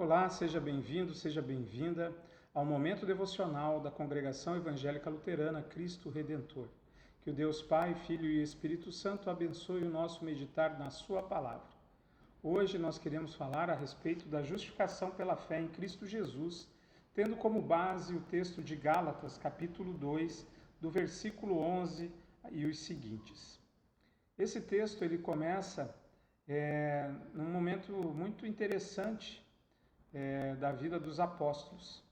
Olá, seja bem-vindo, seja bem-vinda ao momento devocional da Congregação Evangélica Luterana Cristo Redentor. Que o Deus Pai, Filho e Espírito Santo abençoe o nosso meditar na Sua palavra. Hoje nós queremos falar a respeito da justificação pela fé em Cristo Jesus, tendo como base o texto de Gálatas, capítulo 2, do versículo 11 e os seguintes. Esse texto ele começa num momento muito interessante da vida dos apóstolos.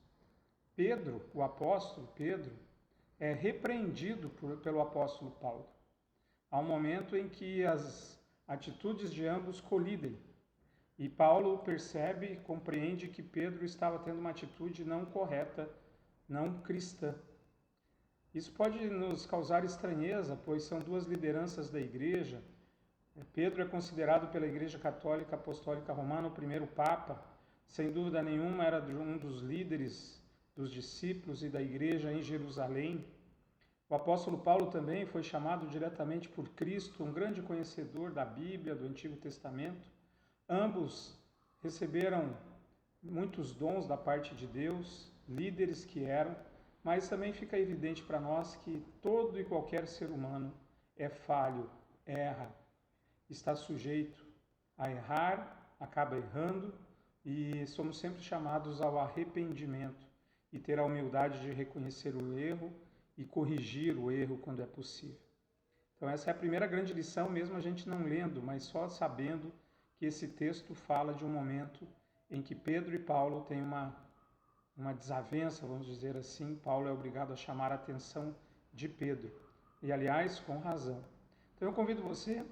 Pedro, o apóstolo Pedro, é repreendido pelo apóstolo Paulo. Há um momento em que as atitudes de ambos colidem e Paulo percebe e compreende que Pedro estava tendo uma atitude não correta, não cristã. Isso pode nos causar estranheza, pois são duas lideranças da igreja. Pedro é considerado pela Igreja Católica Apostólica Romana o primeiro Papa. Sem dúvida nenhuma, era um dos líderes dos discípulos e da igreja em Jerusalém. O apóstolo Paulo também foi chamado diretamente por Cristo, um grande conhecedor da Bíblia, do Antigo Testamento. Ambos receberam muitos dons da parte de Deus, líderes que eram, mas também fica evidente para nós que todo e qualquer ser humano é falho, erra, está sujeito a errar, acaba errando, e somos sempre chamados ao arrependimento e ter a humildade de reconhecer o erro e corrigir o erro quando é possível. Então essa é a primeira grande lição, mesmo a gente não lendo, mas só sabendo que esse texto fala de um momento em que Pedro e Paulo têm uma desavença, vamos dizer assim. Paulo é obrigado a chamar a atenção de Pedro, e aliás, com razão. Então eu convido você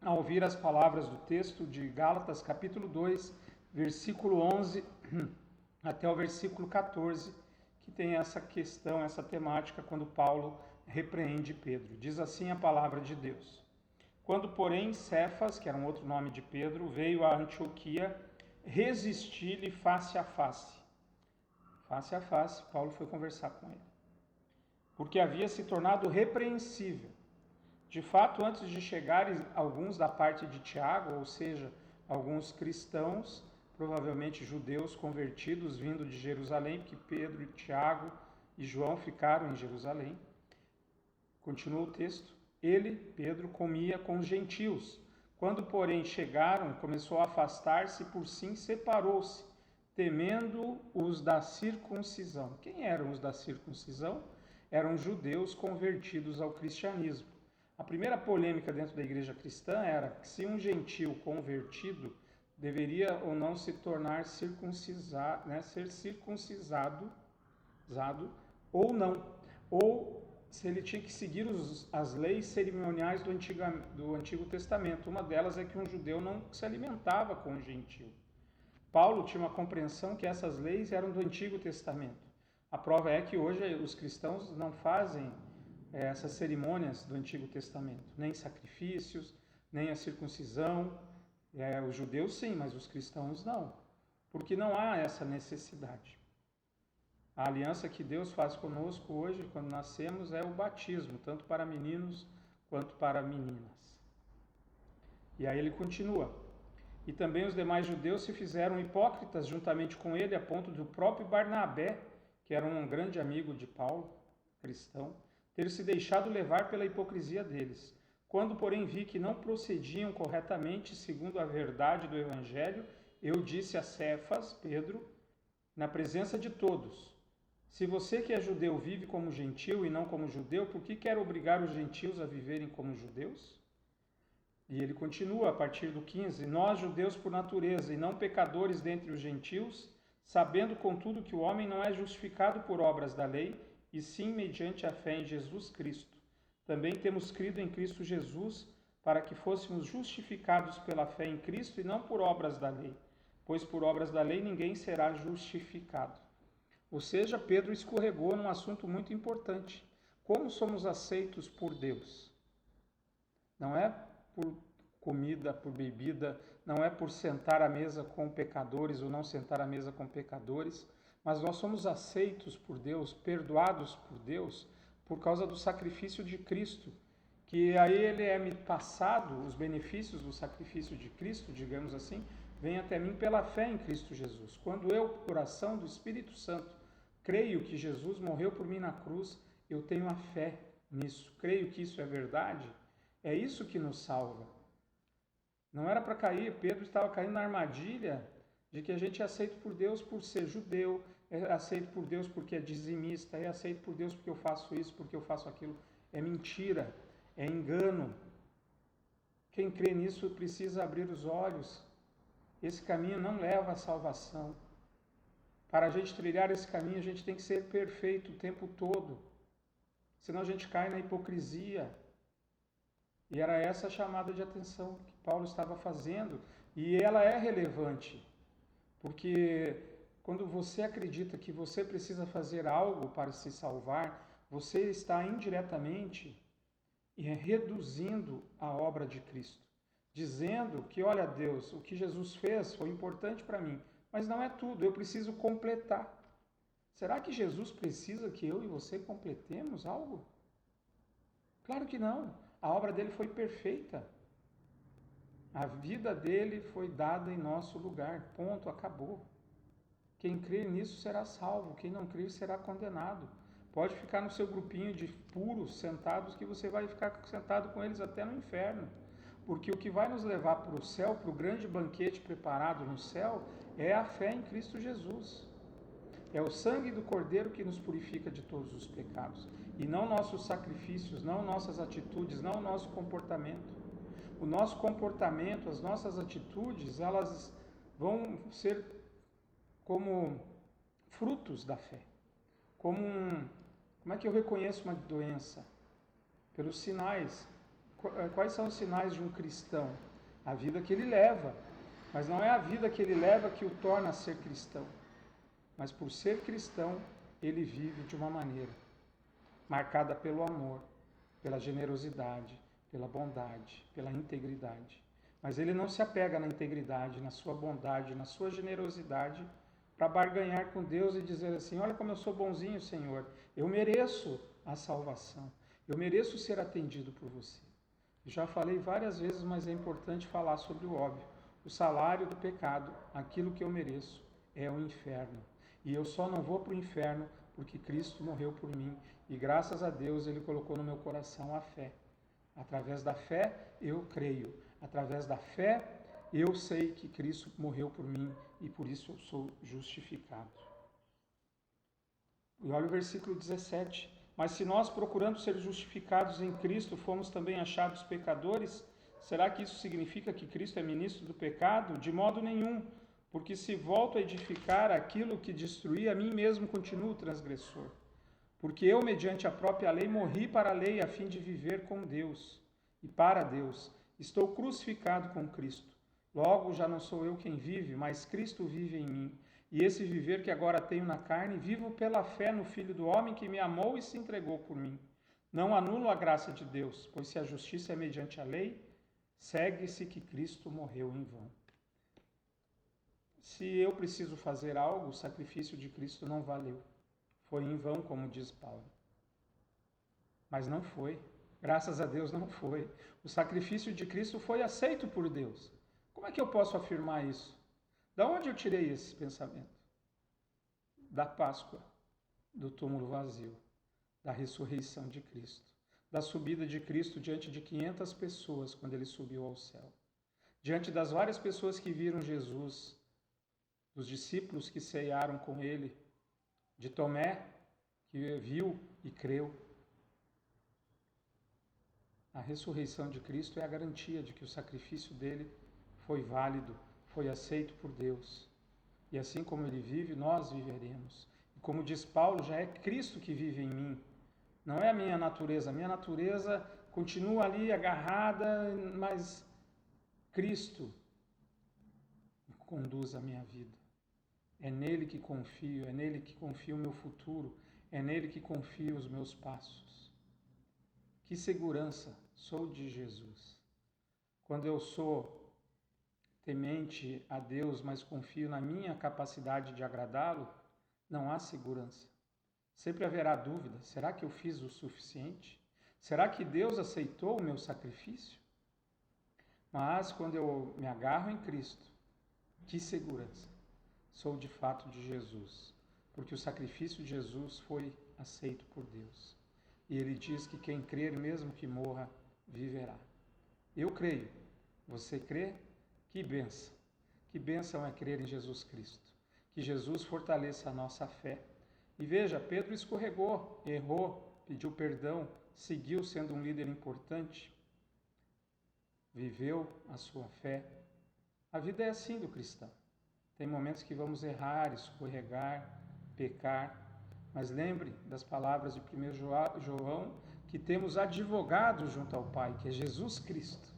a ouvir as palavras do texto de Gálatas, capítulo 2, versículo 11 até o versículo 14, que tem essa questão, essa temática, quando Paulo repreende Pedro. Diz assim a palavra de Deus: Quando, porém, Cefas, que era um outro nome de Pedro, veio a Antioquia, resisti-lhe face a face. Face a face, Paulo foi conversar com ele, porque havia se tornado repreensível. De fato, antes de chegarem alguns da parte de Tiago, ou seja, alguns cristãos, provavelmente judeus convertidos vindo de Jerusalém, porque Pedro, Tiago e João ficaram em Jerusalém. Continua o texto. Ele, Pedro, comia com os gentios. Quando, porém, chegaram, começou a afastar-se e por si separou-se, temendo os da circuncisão. Quem eram os da circuncisão? Eram judeus convertidos ao cristianismo. A primeira polêmica dentro da igreja cristã era que se um gentio convertido deveria ou não se tornar circuncisado, ser circuncisado ou não, ou se ele tinha que seguir as leis cerimoniais do Antigo Testamento. Uma delas é que um judeu não se alimentava com um gentio. Paulo tinha uma compreensão que essas leis eram do Antigo Testamento. A prova é que hoje os cristãos não fazem essas cerimônias do Antigo Testamento, nem sacrifícios, nem a circuncisão. Os judeus sim, mas os cristãos não, porque não há essa necessidade. A aliança que Deus faz conosco hoje, quando nascemos, é o batismo, tanto para meninos quanto para meninas. E aí ele continua: E também os demais judeus se fizeram hipócritas juntamente com ele, a ponto do próprio Barnabé, que era um grande amigo de Paulo, cristão, ter se deixado levar pela hipocrisia deles. Quando, porém, vi que não procediam corretamente segundo a verdade do Evangelho, eu disse a Cefas, Pedro, na presença de todos: Se você que é judeu vive como gentio e não como judeu, por que quer obrigar os gentios a viverem como judeus? E ele continua a partir do 15: Nós, judeus por natureza, e não pecadores dentre os gentios, sabendo, contudo, que o homem não é justificado por obras da lei, e sim mediante a fé em Jesus Cristo. Também temos crido em Cristo Jesus, para que fôssemos justificados pela fé em Cristo e não por obras da lei, pois por obras da lei ninguém será justificado. Ou seja, Pedro escorregou num assunto muito importante: como somos aceitos por Deus? Não é por comida, por bebida, não é por sentar à mesa com pecadores ou não sentar à mesa com pecadores, mas nós somos aceitos por Deus, perdoados por Deus, por causa do sacrifício de Cristo, que a ele é passado os benefícios do sacrifício de Cristo, digamos assim, vem até mim pela fé em Cristo Jesus. Quando eu, por ação do Espírito Santo, creio que Jesus morreu por mim na cruz, eu tenho a fé nisso, creio que isso é verdade, é isso que nos salva. Não era para cair, Pedro estava caindo na armadilha de que a gente é aceito por Deus por ser judeu, é aceito por Deus porque é dizimista, é aceito por Deus porque eu faço isso, porque eu faço aquilo. É mentira, é engano. Quem crê nisso precisa abrir os olhos. Esse caminho não leva à salvação. Para a gente trilhar esse caminho, a gente tem que ser perfeito o tempo todo. Senão a gente cai na hipocrisia. E era essa a chamada de atenção que Paulo estava fazendo. E ela é relevante. Porque quando você acredita que você precisa fazer algo para se salvar, você está indiretamente reduzindo a obra de Cristo. Dizendo que, olha Deus, o que Jesus fez foi importante para mim, mas não é tudo, eu preciso completar. Será que Jesus precisa que eu e você completemos algo? Claro que não. A obra dele foi perfeita. A vida dele foi dada em nosso lugar. Ponto, acabou. Quem crer nisso será salvo, quem não crer será condenado. Pode ficar no seu grupinho de puros sentados que você vai ficar sentado com eles até no inferno. Porque o que vai nos levar para o céu, para o grande banquete preparado no céu, é a fé em Cristo Jesus. É o sangue do Cordeiro que nos purifica de todos os pecados. E não nossos sacrifícios, não nossas atitudes, não o nosso comportamento. O nosso comportamento, as nossas atitudes, elas vão ser como frutos da fé. Como é que eu reconheço uma doença? Pelos sinais. Quais são os sinais de um cristão? A vida que ele leva. Mas não é a vida que ele leva que o torna ser cristão. Mas por ser cristão, ele vive de uma maneira marcada pelo amor, pela generosidade, pela bondade, pela integridade. Mas ele não se apega na integridade, na sua bondade, na sua generosidade, para barganhar com Deus e dizer assim, olha como eu sou bonzinho, Senhor, eu mereço a salvação, eu mereço ser atendido por você. Já falei várias vezes, mas é importante falar sobre o óbvio. O salário do pecado, aquilo que eu mereço, é o inferno. E eu só não vou para o inferno porque Cristo morreu por mim. E graças a Deus Ele colocou no meu coração a fé. Através da fé eu creio. Através da fé eu sei que Cristo morreu por mim e por isso eu sou justificado. E olha o versículo 17. Mas se nós, procurando ser justificados em Cristo, fomos também achados pecadores, será que isso significa que Cristo é ministro do pecado? De modo nenhum, porque se volto a edificar aquilo que destruí, a mim mesmo continuo transgressor. Porque eu, mediante a própria lei, morri para a lei a fim de viver com Deus e para Deus. Estou crucificado com Cristo. Logo, já não sou eu quem vive, mas Cristo vive em mim. E esse viver que agora tenho na carne, vivo pela fé no Filho do homem que me amou e se entregou por mim. Não anulo a graça de Deus, pois se a justiça é mediante a lei, segue-se que Cristo morreu em vão. Se eu preciso fazer algo, o sacrifício de Cristo não valeu. Foi em vão, como diz Paulo. Mas não foi. Graças a Deus não foi. O sacrifício de Cristo foi aceito por Deus. Como é que eu posso afirmar isso? Da onde eu tirei esse pensamento? Da Páscoa, do túmulo vazio, da ressurreição de Cristo, da subida de Cristo diante de 500 pessoas quando ele subiu ao céu. Diante das várias pessoas que viram Jesus, dos discípulos que cearam com ele, de Tomé, que viu e creu. A ressurreição de Cristo é a garantia de que o sacrifício dele foi válido, foi aceito por Deus. E assim como ele vive, nós viveremos. E como diz Paulo, já é Cristo que vive em mim. Não é a minha natureza. A minha natureza continua ali agarrada, mas Cristo conduz a minha vida. É nele que confio, é nele que confio o meu futuro, é nele que confio os meus passos. Que segurança! Sou de Jesus. Quando eu sou temente a Deus, mas confio na minha capacidade de agradá-lo, não há segurança. Sempre haverá dúvida. Será que eu fiz o suficiente? Será que Deus aceitou o meu sacrifício? Mas quando eu me agarro em Cristo, Que segurança! Sou de fato de Jesus, porque o sacrifício de Jesus foi aceito por Deus. E ele diz que quem crer, mesmo que morra, viverá. Eu creio. Você crê? Que bênção! Que bênção é crer em Jesus Cristo. Que Jesus fortaleça a nossa fé. E veja, Pedro escorregou, errou, pediu perdão, seguiu sendo um líder importante, viveu a sua fé. A vida é assim do cristão. Tem momentos que vamos errar, escorregar, pecar, mas lembre das palavras de 1 João, que temos advogado junto ao Pai, que é Jesus Cristo,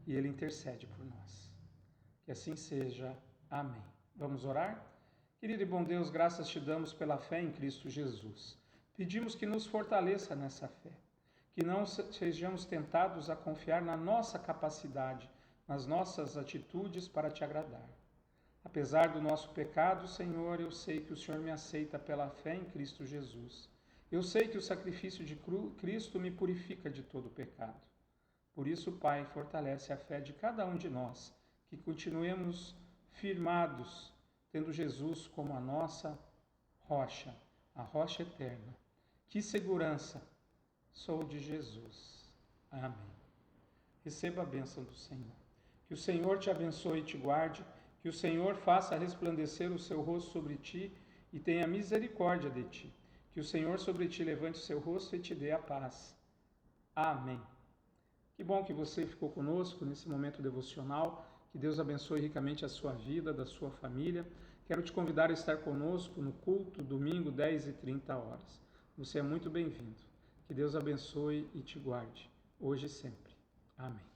e Ele intercede por nós. Que assim seja. Amém. Vamos orar? Querido e bom Deus, graças te damos pela fé em Cristo Jesus. Pedimos que nos fortaleça nessa fé, que não sejamos tentados a confiar na nossa capacidade, nas nossas atitudes para te agradar. Apesar do nosso pecado, Senhor, eu sei que o Senhor me aceita pela fé em Cristo Jesus. Eu sei que o sacrifício de Cristo me purifica de todo pecado. Por isso, Pai, fortalece a fé de cada um de nós, que continuemos firmados, tendo Jesus como a nossa rocha, a rocha eterna. Que segurança! Sou de Jesus. Amém. Receba a bênção do Senhor. Que o Senhor te abençoe e te guarde, que o Senhor faça resplandecer o seu rosto sobre ti e tenha misericórdia de ti. Que o Senhor sobre ti levante o seu rosto e te dê a paz. Amém. Que bom que você ficou conosco nesse momento devocional. Que Deus abençoe ricamente a sua vida, da sua família. Quero te convidar a estar conosco no culto, domingo, 10h30. Você é muito bem-vindo. Que Deus abençoe e te guarde, hoje e sempre. Amém.